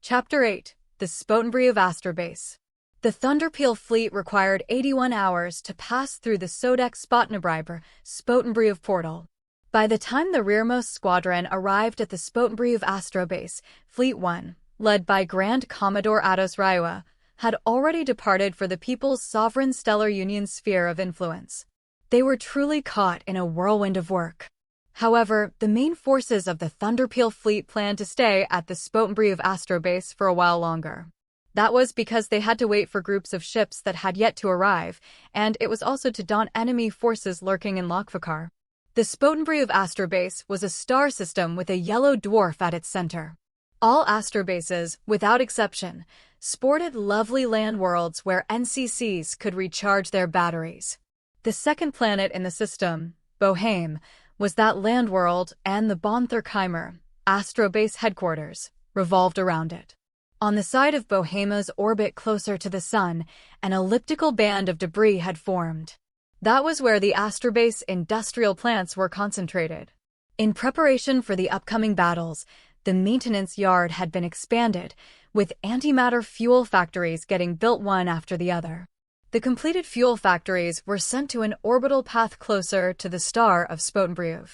Chapter 8. The Spotenbry of Astrobase. The Thunderpeel fleet required 81 hours to pass through the Sodek Spotenbry of portal. By the time the rearmost squadron arrived at the Spotenbry of Astrobase, Fleet 1, led by Grand Commodore Ados Raiwa, had already departed for the People's Sovereign Stellar Union sphere of influence. They were truly caught in a whirlwind of work. However, the main forces of the Thunderpeel fleet planned to stay at the Spotenbry of Astrobase for a while longer. That was because they had to wait for groups of ships that had yet to arrive, and it was also to daunt enemy forces lurking in Lokvakar. The Spotenbry of Astrobase was a star system with a yellow dwarf at its center. All Astrobases, without exception, sported lovely land worlds where NCCs could recharge their batteries. The second planet in the system, Boheme, was that land world, and the Bonthurkheimer, Astrobase headquarters, revolved around it. On the side of Boheme's orbit closer to the Sun, an elliptical band of debris had formed. That was where the Astrobase industrial plants were concentrated. In preparation for the upcoming battles, the maintenance yard had been expanded, with antimatter fuel factories getting built one after the other. The completed fuel factories were sent to an orbital path closer to the star of Spotenbry.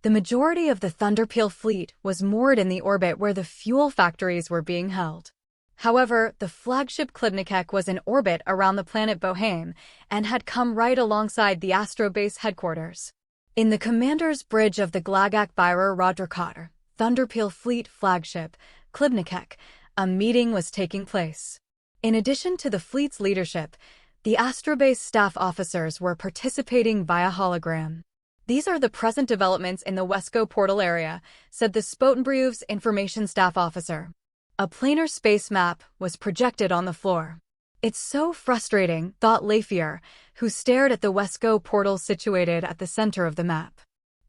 The majority of the Thunderpeel fleet was moored in the orbit where the fuel factories were being held. However, the flagship Klibnikek was in orbit around the planet Boheme and had come right alongside the Astrobase headquarters. In the commander's bridge of the Glagak Byrer Rodrakar, Thunderpeel fleet flagship, Klibnikek, a meeting was taking place. In addition to the fleet's leadership, the Astrobase staff officers were participating via hologram. "These are the present developments in the Wesco portal area," said the Spotenbry's information staff officer. A planar space map was projected on the floor. "It's so frustrating," thought Lafier, who stared at the Wesco portal situated at the center of the map.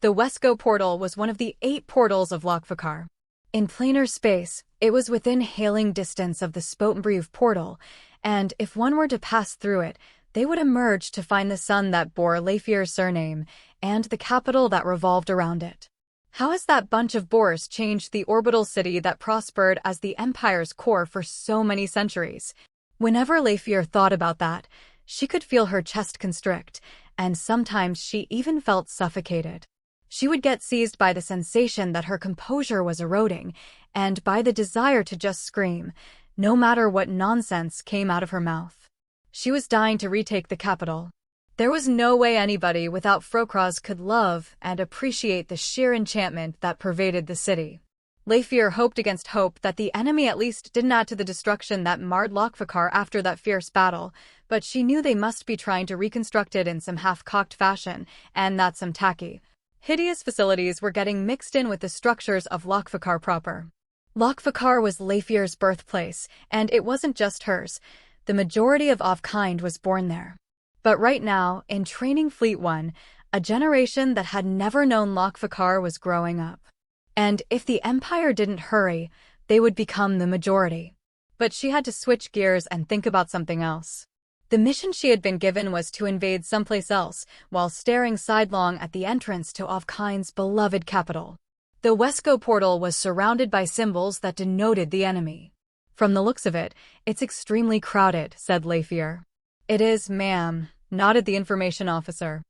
The Wesco portal was one of the 8 portals of Lokvakar. In planar space, it was within hailing distance of the Spotenbry portal, and if one were to pass through it, they would emerge to find the sun that bore Lafier's surname and the capital that revolved around it. How has that bunch of boars changed the orbital city that prospered as the Empire's core for so many centuries? Whenever Lafier thought about that, she could feel her chest constrict, and sometimes she even felt suffocated. She would get seized by the sensation that her composure was eroding, and by the desire to just scream, no matter what nonsense came out of her mouth. She was dying to retake the capital. There was no way anybody without Frokraz could love and appreciate the sheer enchantment that pervaded the city. Lafier hoped against hope that the enemy at least didn't add to the destruction that marred Lokvakar after that fierce battle, but she knew they must be trying to reconstruct it in some half-cocked fashion, and not some tacky, hideous facilities were getting mixed in with the structures of Lokvakar proper. Lokvakar was Lafier's birthplace, and it wasn't just hers. The majority of kind was born there. But right now, in training Fleet 1, a generation that had never known Lokvakar was growing up. And if the Empire didn't hurry, they would become the majority. But she had to switch gears and think about something else. The mission she had been given was to invade someplace else, while staring sidelong at the entrance to Ovkind's beloved capital. The Wesco portal was surrounded by symbols that denoted the enemy. "From the looks of it, it's extremely crowded," said Lafier. "It is, ma'am," nodded the information officer.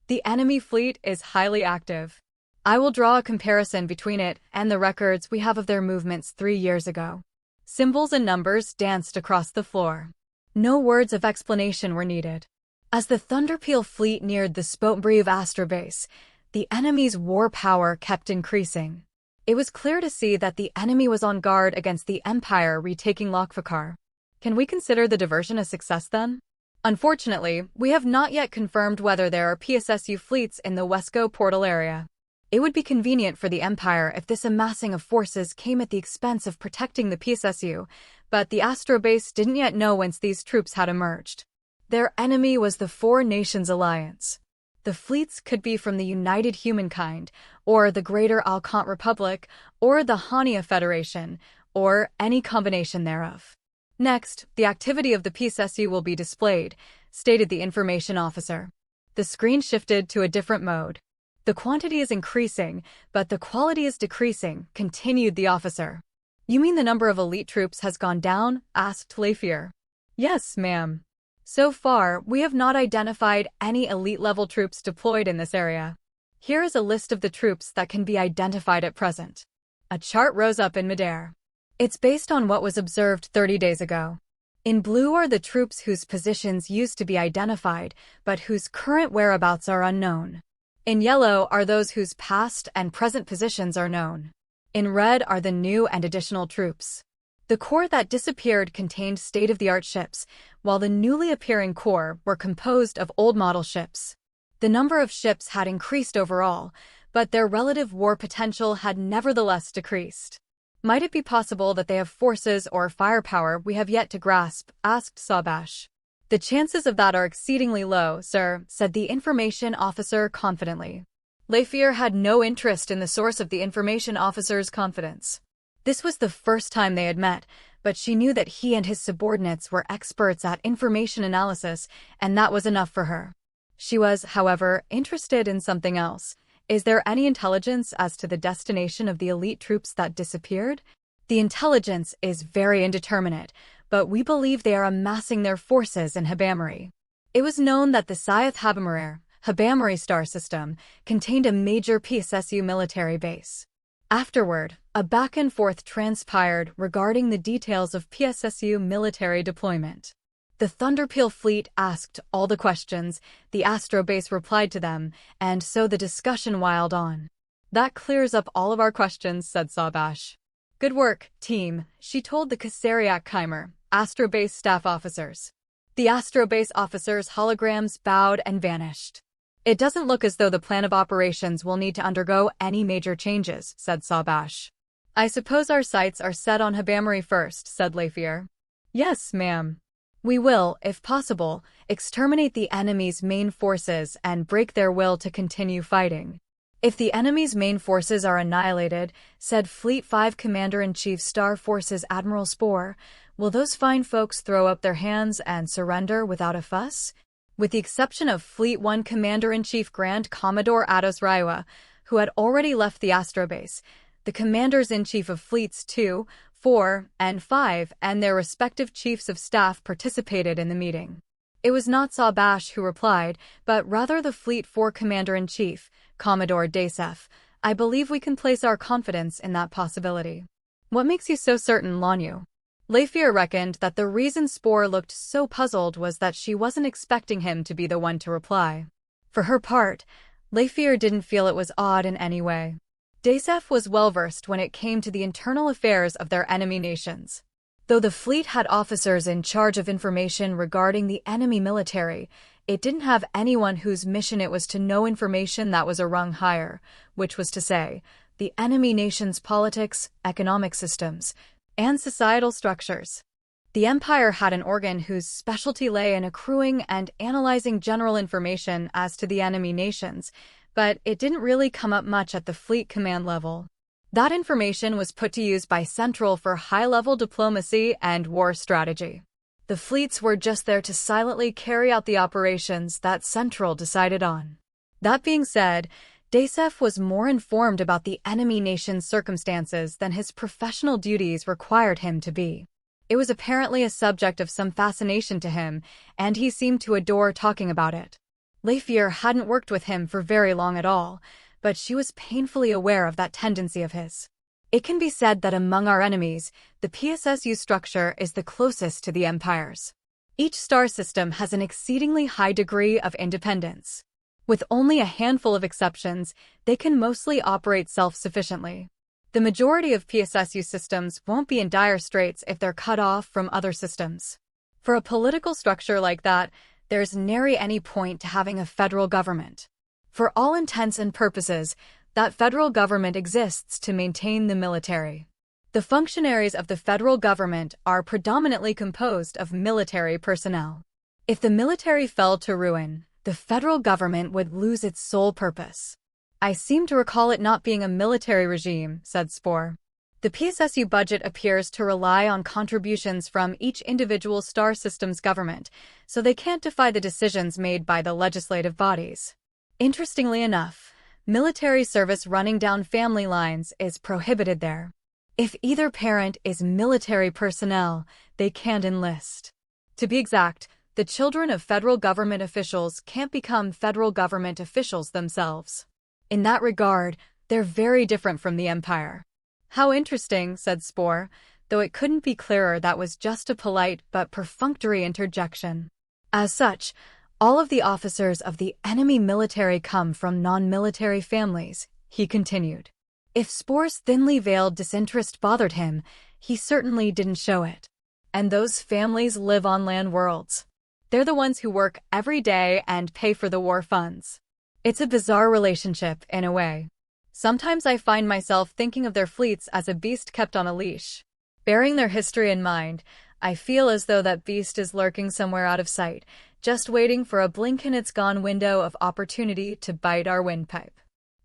"The enemy fleet is highly active. I will draw a comparison between it and the records we have of their movements 3 years ago." Symbols and numbers danced across the floor. No words of explanation were needed. As the Thunderpeel fleet neared the Spotenbry of Astrobase, the enemy's war power kept increasing. It was clear to see that the enemy was on guard against the Empire retaking Lokvakar. Can we consider the diversion a success then? Unfortunately, we have not yet confirmed whether there are PSSU fleets in the Wesco portal area. It would be convenient for the Empire if this amassing of forces came at the expense of protecting the PSSU, but the Astrobase didn't yet know whence these troops had emerged. Their enemy was the Four Nations Alliance. The fleets could be from the United Humankind, or the Greater Alkant Republic, or the Hania Federation, or any combination thereof. "Next, the activity of the PSSU will be displayed," stated the information officer. The screen shifted to a different mode. "The quantity is increasing, but the quality is decreasing," continued the officer. You mean the number of elite troops has gone down? Asked Lafier. Yes, ma'am. So far, we have not identified any elite-level troops deployed in this area. Here is a list of the troops that can be identified at present. A chart rose up in midair. It's based on what was observed 30 days ago. In blue are the troops whose positions used to be identified, but whose current whereabouts are unknown. In yellow are those whose past and present positions are known. In red are the new and additional troops. The corps that disappeared contained state-of-the-art ships, while the newly appearing corps were composed of old-model ships. The number of ships had increased overall, but their relative war potential had nevertheless decreased. Might it be possible that they have forces or firepower we have yet to grasp? Asked Sabash. The chances of that are exceedingly low, sir, said the information officer confidently. Lafier had no interest in the source of the information officer's confidence. This was the first time they had met, but she knew that he and his subordinates were experts at information analysis, and that was enough for her. She was, however, interested in something else. Is there any intelligence as to the destination of the elite troops that disappeared? The intelligence is very indeterminate, but we believe they are amassing their forces in Habamari. It was known that the Habamari star system contained a major PSSU military base. Afterward, a back-and-forth transpired regarding the details of PSSU military deployment. The Thunderpeel fleet asked all the questions, the Astro base replied to them, and so the discussion wiled on. That clears up all of our questions, said Sabash. Good work, team, she told the Kasariak Chimer, Astro base staff officers. The Astro base officers' holograms bowed and vanished. It doesn't look as though the plan of operations will need to undergo any major changes, said Sabash. I suppose our sights are set on Habamari first, said Lafier. Yes, ma'am. We will, if possible, exterminate the enemy's main forces and break their will to continue fighting. If the enemy's main forces are annihilated, said Fleet 5 Commander-in-Chief Star Forces Admiral Spore, will those fine folks throw up their hands and surrender without a fuss? With the exception of Fleet 1 Commander-in-Chief Grand Commodore Ados Raiwa, who had already left the astrobase, the commanders-in-chief of Fleets 2, 4, and 5 and their respective chiefs of staff participated in the meeting. It was not Sabash who replied, but rather the Fleet 4 Commander-in-Chief, Commodore Dasef. I believe we can place our confidence in that possibility. What makes you so certain, Lanyu? Lafier reckoned that the reason Spore looked so puzzled was that she wasn't expecting him to be the one to reply. For her part, Lafier didn't feel it was odd in any way. Dasef was well-versed when it came to the internal affairs of their enemy nations. Though the fleet had officers in charge of information regarding the enemy military, it didn't have anyone whose mission it was to know information that was a rung higher, which was to say, the enemy nation's politics, economic systems, and societal structures. The Empire had an organ whose specialty lay in accruing and analyzing general information as to the enemy nations, but it didn't really come up much at the fleet command level. That information was put to use by Central for high-level diplomacy and war strategy. The fleets were just there to silently carry out the operations that Central decided on. That being said, Dasef was more informed about the enemy nation's circumstances than his professional duties required him to be. It was apparently a subject of some fascination to him, and he seemed to adore talking about it. Lafier hadn't worked with him for very long at all, but she was painfully aware of that tendency of his. It can be said that among our enemies, the PSSU structure is the closest to the Empire's. Each star system has an exceedingly high degree of independence. With only a handful of exceptions, they can mostly operate self-sufficiently. The majority of PSSU systems won't be in dire straits if they're cut off from other systems. For a political structure like that, there's nary any point to having a federal government. For all intents and purposes, that federal government exists to maintain the military. The functionaries of the federal government are predominantly composed of military personnel. If the military fell to ruin, the federal government would lose its sole purpose. I seem to recall it not being a military regime, said Spore. The PSSU budget appears to rely on contributions from each individual star system's government, so they can't defy the decisions made by the legislative bodies. Interestingly enough, military service running down family lines is prohibited there. If either parent is military personnel, they can't enlist. To be exact, the children of federal government officials can't become federal government officials themselves. In that regard, they're very different from the Empire. How interesting, said Spore, though it couldn't be clearer that was just a polite but perfunctory interjection. As such, all of the officers of the enemy military come from non-military families, he continued. If Spore's thinly veiled disinterest bothered him, he certainly didn't show it. And those families live on land worlds. They're the ones who work every day and pay for the war funds. It's a bizarre relationship, in a way. Sometimes I find myself thinking of their fleets as a beast kept on a leash. Bearing their history in mind, I feel as though that beast is lurking somewhere out of sight, just waiting for a blink-and-it's-gone window of opportunity to bite our windpipe.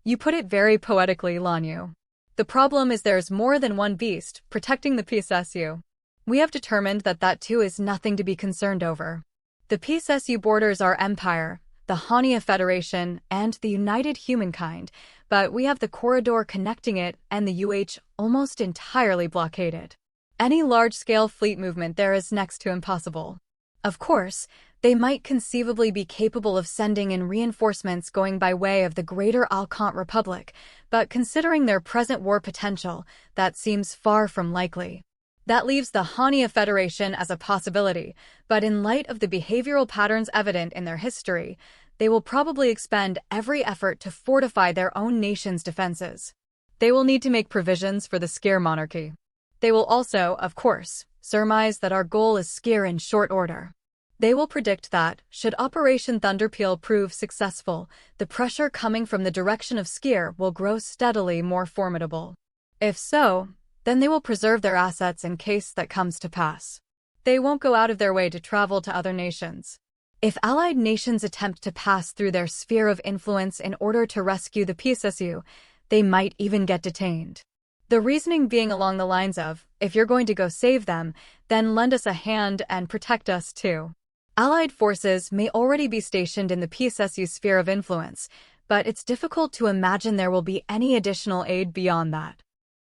You put it very poetically, Lanyu. The problem is there's more than one beast protecting the PSSU. We have determined that too is nothing to be concerned over. The PSSU borders our empire, the Hania Federation, and the United Humankind, but we have the corridor connecting it and the UH almost entirely blockaded. Any large-scale fleet movement there is next to impossible. Of course, they might conceivably be capable of sending in reinforcements going by way of the Greater Alcant Republic, but considering their present war potential, that seems far from likely. That leaves the Hania Federation as a possibility, but in light of the behavioral patterns evident in their history, they will probably expend every effort to fortify their own nation's defenses. They will need to make provisions for the Skir monarchy. They will also, of course, surmise that our goal is Skir in short order. They will predict that, should Operation Thunderpeel prove successful, the pressure coming from the direction of Skir will grow steadily more formidable. If so, then they will preserve their assets in case that comes to pass. They won't go out of their way to travel to other nations. If allied nations attempt to pass through their sphere of influence in order to rescue the PSSU, they might even get detained. The reasoning being along the lines of, if you're going to go save them, then lend us a hand and protect us too. Allied forces may already be stationed in the PSSU sphere of influence, but it's difficult to imagine there will be any additional aid beyond that.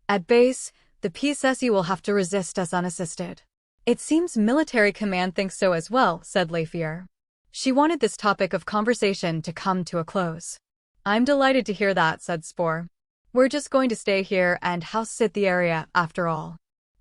At base, the PSSU will have to resist us unassisted. It seems military command thinks so as well, said Leifier. She wanted this topic of conversation to come to a close. I'm delighted to hear that, said Spore. We're just going to stay here and house-sit the area, after all.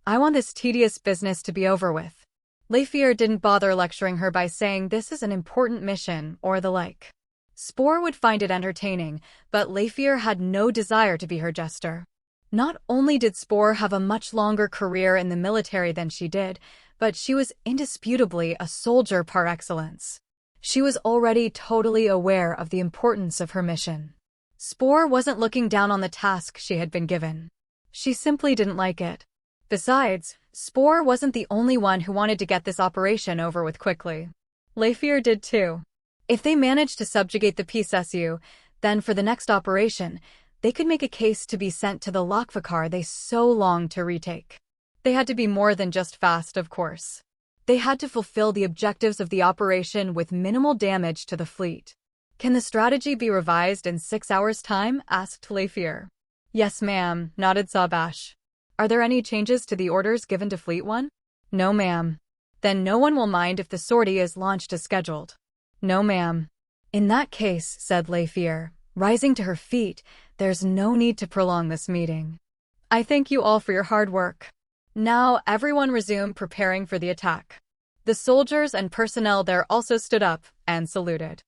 I want this tedious business to be over with. Leifier didn't bother lecturing her by saying this is an important mission or the like. Spore would find it entertaining, but Leifier had no desire to be her jester. Not only did Spore have a much longer career in the military than she did, but she was indisputably a soldier par excellence. She was already totally aware of the importance of her mission. Spore wasn't looking down on the task she had been given. She simply didn't like it. Besides, Spore wasn't the only one who wanted to get this operation over with quickly. Leifier did too. If they managed to subjugate the PSSU, then for the next operation, they could make a case to be sent to the Lokvakar they so longed to retake. They had to be more than just fast, of course. They had to fulfill the objectives of the operation with minimal damage to the fleet. Can the strategy be revised in 6 hours' time? Asked Leifier. Yes, ma'am, nodded Sabash. Are there any changes to the orders given to Fleet 1? No, ma'am. Then no one will mind if the sortie is launched as scheduled. No, ma'am. In that case, said Leifier, rising to her feet, there's no need to prolong this meeting. I thank you all for your hard work. Now everyone resume preparing for the attack. The soldiers and personnel there also stood up and saluted.